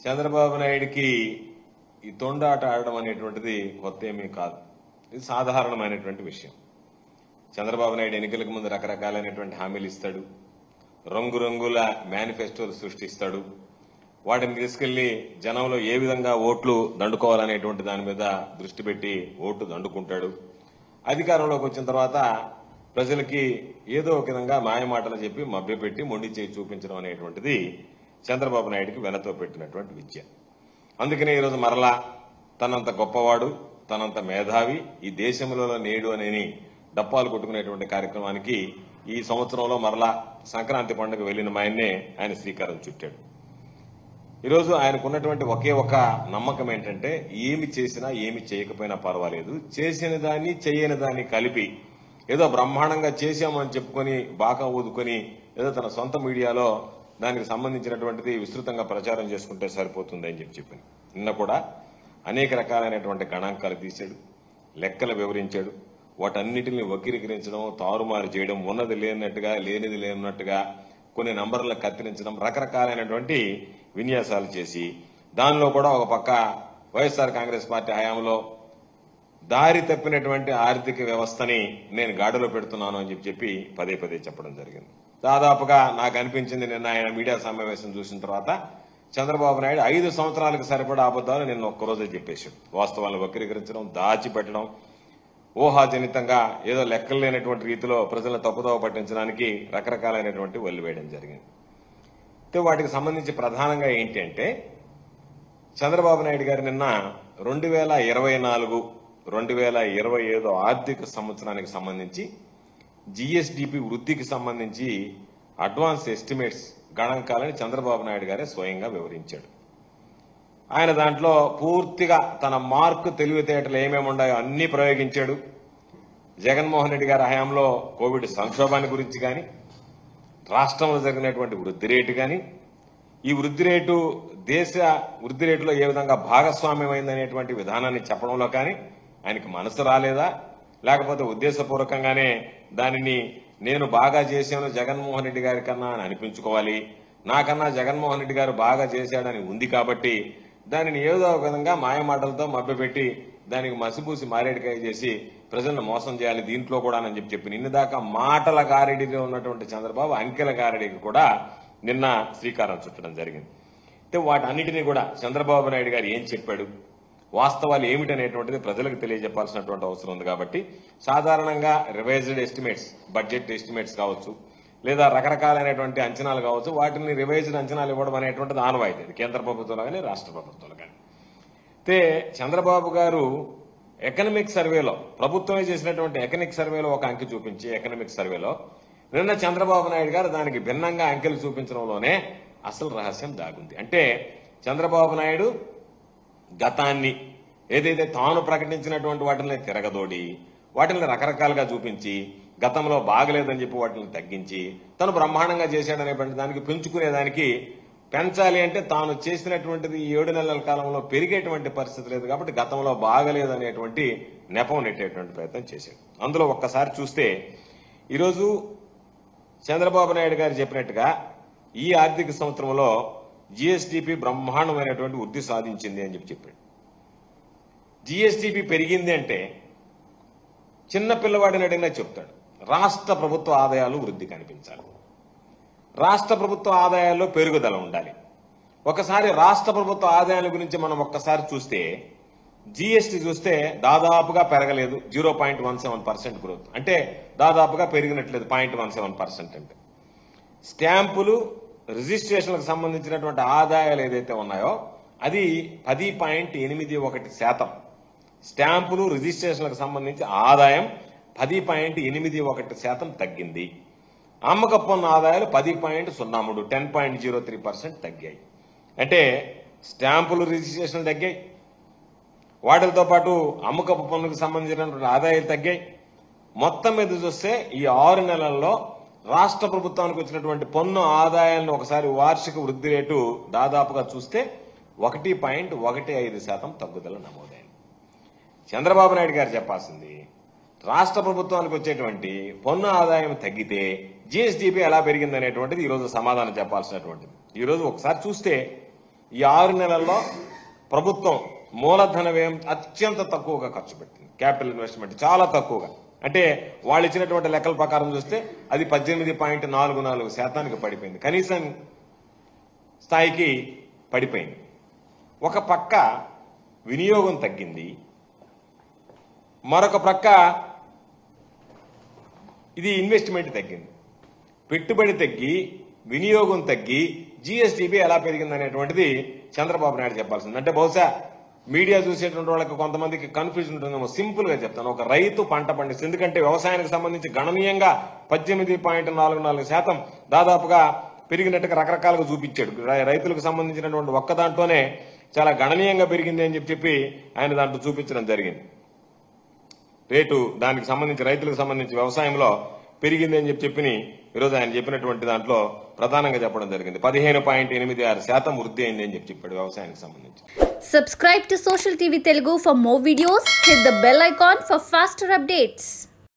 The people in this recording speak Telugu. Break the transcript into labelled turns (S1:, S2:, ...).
S1: చంద్రబాబు నాయుడికి ఈ తొండాట ఆడడం అనేటువంటిది కొత్త ఏమీ కాదు. ఇది సాధారణమైనటువంటి విషయం. చంద్రబాబు నాయుడు ఎన్నికలకు ముందు రకరకాలైనటువంటి హామీలు ఇస్తాడు, రంగురంగుల మేనిఫెస్టోలు సృష్టిస్తాడు. వాటిని తీసుకెళ్లి జనంలో ఏ విధంగా ఓట్లు దండుకోవాలనేటువంటి దాని మీద దృష్టి పెట్టి ఓట్లు దండుకుంటాడు. అధికారంలోకి వచ్చిన తర్వాత ప్రజలకి ఏదో ఒక విధంగా మాయమాటలు చెప్పి మభ్యపెట్టి మొండి చేయి చూపించడం అనేటువంటిది చంద్రబాబు నాయుడికి వెనతో పెట్టినటువంటి విద్య. అందుకనే ఈరోజు మరలా తనంత గొప్పవాడు, తనంత మేధావి, ఈ దేశంలో నేడు అనేని డప్పాలు కొట్టుకునేటువంటి కార్యక్రమానికి ఈ సంవత్సరంలో మరలా సంక్రాంతి పండుగ వెళ్లిన మాయన్నే ఆయన శ్రీకారం చుట్టాడు. ఈరోజు ఆయనకున్నటువంటి ఒకే ఒక నమ్మకం ఏంటంటే, ఏమి చేసినా ఏమి చేయకపోయినా పర్వాలేదు, చేసిన దాన్ని చేయని దాన్ని కలిపి ఏదో బ్రహ్మాండంగా చేశామని చెప్పుకొని బాగా ఊదుకొని ఏదో తన సొంత మీడియాలో దానికి సంబంధించినటువంటిది విస్తృతంగా ప్రచారం చేసుకుంటే సరిపోతుంది అని చెప్పింది. నిన్న కూడా అనేక రకాలైనటువంటి గణాంకాలు తీశాడు, లెక్కలు వివరించాడు. వాటన్నిటిని వక్రీకరించడం, తారుమారు చేయడం, ఉన్నది లేనట్టుగా లేనిది లేనట్టుగా కొన్ని నంబర్లను కత్తిరించడం, రకరకాలైనటువంటి విన్యాసాలు చేసి దానిలో కూడా ఒక పక్క వైఎస్ఆర్ కాంగ్రెస్ పార్టీ హయాంలో దారి తప్పినటువంటి ఆర్థిక వ్యవస్థని నేను గాడిలో పెడుతున్నాను అని చెప్పి పదే పదే చెప్పడం జరిగింది. దాదాపుగా నాకు అనిపించింది నిన్న ఆయన మీడియా సమావేశం చూసిన తర్వాత చంద్రబాబు నాయుడు 5 సంవత్సరాలకు సరిపడా అబద్దాలు నిన్న ఒక్కరోజే చెప్పేశాడు. వాస్తవాలను వక్రీకరించడం, దాచిపెట్టడం, ఊహాజనితంగా ఏదో లెక్కలు లేనటువంటి రీతిలో ప్రజలను తప్పుదోవ పట్టించడానికి రకరకాలైనటువంటి వల్లి వేయడం జరిగింది. వాటికి సంబంధించి ప్రధానంగా ఏంటి అంటే, చంద్రబాబు నాయుడు గారు నిన్న 2024-2025 ఆర్థిక సంవత్సరానికి సంబంధించి జిఎస్డిపి వృద్ధికి సంబంధించి అడ్వాన్స్ ఎస్టిమేట్స్ గణాంకాలని చంద్రబాబు నాయుడు గారే స్వయంగా వివరించాడు. ఆయన దాంట్లో పూర్తిగా తన మార్కు తెలివితేటలు ఏమేమి ఉన్నాయో అన్ని ప్రయోగించాడు. జగన్మోహన్ రెడ్డి గారి హయాంలో కోవిడ్ సంక్షోభాన్ని గురించి కానీ, రాష్ట్రంలో జరిగినటువంటి వృద్ధి రేటు కానీ, ఈ వృద్ధి రేటు దేశ వృద్ధి రేటులో ఏ విధంగా భాగస్వామ్యమైందనేటువంటి విధానాన్ని చెప్పడంలో కానీ ఆయనకి మనసు రాలేదా, లేకపోతే ఉద్దేశపూర్వకంగానే దానిని నేను బాగా చేశాను జగన్మోహన్ రెడ్డి గారి కన్నా అని అనిపించుకోవాలి, నాకన్నా జగన్మోహన్ రెడ్డి గారు బాగా చేశాడని ఉంది కాబట్టి దానిని ఏదో ఒక విధంగా మాయమాటలతో మభ్యపెట్టి దానికి మసిపూసి మారేడికాయ చేసి ప్రజలను మోసం చేయాలి దీంట్లో కూడా అని చెప్పి నిన్న దాకా మాటల గారడిలో ఉన్నటువంటి చంద్రబాబు అంకెల గారడికి కూడా నిన్న శ్రీకారం చుట్టడం జరిగింది. వాటన్నిటినీ కూడా చంద్రబాబు నాయుడు గారు ఏం చెప్పాడు, వాస్తవాలు ఏమిటనేటువంటిది ప్రజలకు తెలియజెప్పాల్సినటువంటి అవసరం ఉంది. కాబట్టి సాధారణంగా రివైజ్డ్ ఎస్టిమేట్స్, బడ్జెట్ ఎస్టిమేట్స్ కావచ్చు, లేదా రకరకాలైనటువంటి అంచనాలు కావచ్చు, వాటిని రివైజ్డ్ అంచనాలు ఇవ్వడం అనేటువంటిది ఆనవాయితీ, కేంద్ర ప్రభుత్వాలు కానీ రాష్ట్ర ప్రభుత్వాలు కానీ. అయితే చంద్రబాబు గారు ఎకనామిక్ సర్వేలో, ప్రభుత్వమే చేసినటువంటి ఎకనామిక్ సర్వేలో ఒక అంకె చూపించి, ఎకనామిక్ సర్వేలో నిన్న చంద్రబాబు నాయుడు గారు దానికి భిన్నంగా అంకెలు చూపించడంలోనే అసలు రహస్యం దాగుంది. అంటే చంద్రబాబు నాయుడు గతాన్ని ఏదైతే తాను ప్రకటించినటువంటి వాటిని తిరగదోడి, వాటిని రకరకాలుగా చూపించి, గతంలో బాగలేదని చెప్పి వాటిని తగ్గించి, తను బ్రహ్మాండంగా చేశాడనేటువంటి దానికి పెంచుకునేదానికి, పెంచాలి అంటే తాను చేసినటువంటిది 7 నెలల కాలంలో పెరిగేటువంటి పరిస్థితి లేదు కాబట్టి గతంలో బాగలేదనేటువంటి నెపం నెట్టేటువంటి ప్రయత్నం చేశాడు. అందులో ఒక్కసారి చూస్తే ఈరోజు చంద్రబాబు నాయుడు గారు చెప్పినట్టుగా ఈ ఆర్థిక సంవత్సరంలో జిఎస్డిపి బ్రహ్మాండమైనటువంటి వృద్ధి సాధించింది అని చెప్పాడు. జిఎస్డిపి పెరిగింది అంటే చిన్న పిల్లవాడిని అడిగినా చెప్తాడు, రాష్ట్ర ప్రభుత్వ ఆదాయాలు వృద్ధి కనిపించాలి, రాష్ట్ర ప్రభుత్వ ఆదాయాల్లో పెరుగుదల ఉండాలి. ఒకసారి రాష్ట్ర ప్రభుత్వ ఆదాయాల గురించి మనం ఒక్కసారి చూస్తే జిఎస్టీ చూస్తే దాదాపుగా పెరగలేదు, 0.17% గ్రోత్, అంటే దాదాపుగా పెరిగినట్లేదు 0.17%. అంటే స్టాంపులు రిజిస్ట్రేషన్లకు సంబంధించినటువంటి ఆదాయాలు ఏదైతే ఉన్నాయో అది 10.81%. స్టాంపులు రిజిస్ట్రేషన్లకు సంబంధించి ఆదాయం 10.81% తగ్గింది. అమ్మక పన్ను ఆదాయాలు 10.03 10.03% తగ్గాయి. అంటే స్టాంపులు రిజిస్ట్రేషన్లు తగ్గాయి, వాటితో పాటు అమ్మకపు పన్నుకు సంబంధించినటువంటి ఆదాయాలు తగ్గాయి. మొత్తం మీద చూస్తే ఈ 6 నెలల్లో రాష్ట్ర ప్రభుత్వానికి వచ్చినటువంటి పన్ను ఆదాయాలను ఒకసారి వార్షిక వృద్ధి రేటు దాదాపుగా చూస్తే 1.15% తగ్గుదల నమోదైంది. చంద్రబాబు నాయుడు గారు చెప్పాల్సింది, రాష్ట్ర ప్రభుత్వానికి వచ్చేటువంటి పన్ను ఆదాయం తగ్గితే జిఎస్డిపి ఎలా పెరిగిందనేటువంటిది ఈరోజు సమాధానం చెప్పాల్సినటువంటిది. ఈరోజు ఒకసారి చూస్తే ఈ 6 నెలల్లో ప్రభుత్వం మూలధన వ్యయం అత్యంత తక్కువగా ఖర్చు పెట్టింది. క్యాపిటల్ ఇన్వెస్ట్మెంట్ చాలా తక్కువగా, అంటే వాళ్ళు ఇచ్చినటువంటి లెక్కల ప్రకారం చూస్తే అది 18.44% పడిపోయింది, కనీసం స్థాయికి పడిపోయింది. ఒక పక్క వినియోగం తగ్గింది, మరొక ప్రక్క ఇది ఇన్వెస్ట్మెంట్ తగ్గింది. పెట్టుబడి తగ్గి వినియోగం తగ్గి జీఎస్టీపీ ఎలా పెరిగింది అనేటువంటిది చంద్రబాబు నాయుడు చెప్పాల్సింది. అంటే బహుశా మీడియా చూసేటువంటి వాళ్ళకి కొంతమందికి కన్ఫ్యూజన్ ఉంటుందేమో. సింపుల్ గా చెప్తాను, ఒక రైతు పంట పండిస్తుంది, ఎందుకంటే వ్యవసాయానికి సంబంధించి గణనీయంగా 18.44% దాదాపుగా పెరిగినట్టుగా రకరకాలుగా చూపించాడు. రైతులకు సంబంధించినటువంటి ఒక్క దాంట్లోనే చాలా గణనీయంగా పెరిగింది అని చెప్పి ఆయన దాంట్లో చూపించడం జరిగింది. రేటు దానికి సంబంధించి రైతులకు సంబంధించి వ్యవసాయంలో పెరిగింది అని చెప్పి ఈరోజు ఆయన చెప్పినటువంటి దాంట్లో ప్రధానంగా చెప్పడం జరిగింది. 15.86% వృద్ధి అయింది అని చెప్పాడు వ్యవసాయానికి సంబంధించి.
S2: Subscribe to Social TV Telugu for more videos. Hit the bell icon for faster updates.